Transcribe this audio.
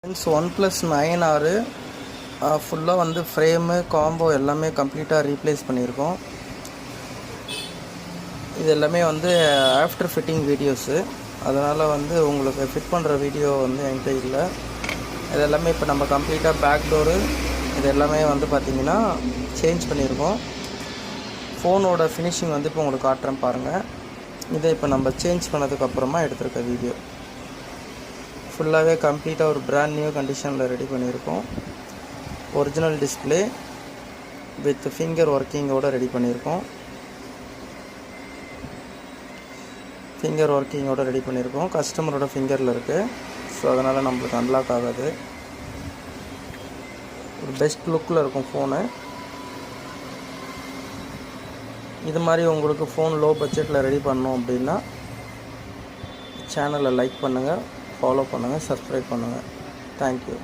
Friends OnePlus 9R ஃபுல்லாக வந்து frame combo எல்லாமே கம்ப்ளீட்டாக ரீப்ளேஸ் பண்ணியிருக்கோம். இது எல்லாமே வந்து ஆஃப்டர் ஃபிட்டிங் வீடியோஸு, அதனால் வந்து உங்களுக்கு ஃபிட் பண்ணுற வீடியோ வந்து என்கிட்ட இல்லை. இது எல்லாமே இப்போ நம்ம கம்ப்ளீட்டாக பேக் டோரு இது எல்லாமே வந்து பார்த்திங்கன்னா சேஞ்ச் பண்ணியிருக்கோம். ஃபோனோட ஃபினிஷிங் வந்து இப்போ உங்களுக்கு காட்டுறேன் பாருங்கள். இதை இப்போ நம்ம சேஞ்ச் பண்ணதுக்கப்புறமா எடுத்திருக்க வீடியோ. ஃபுல்லாகவே கம்ப்ளீட்டாக ஒரு பிராண்ட் நியூ கண்டிஷனில் ரெடி பண்ணியிருக்கோம். ஒரிஜினல் டிஸ்பிளே வித் ஃபிங்கர் ஒர்க்கிங்கோடு ரெடி பண்ணியிருக்கோம். கஸ்டமரோட ஃபிங்கரில் இருக்குது. ஸோ அதனால் நம்மளுக்கு அன்லாக் ஆகாது. ஒரு பெஸ்ட் லுக்கில் இருக்கும் ஃபோனு. இது மாதிரி உங்களுக்கு ஃபோன் லோ பட்ஜெட்டில் ரெடி பண்ணோம் அப்படின்னா சேனலை லைக் பண்ணுங்கள், ஃபாலோ பண்ணுங்கள், சப்ஸ்கிரைப் பண்ணுங்கள். தேங்க்யூ.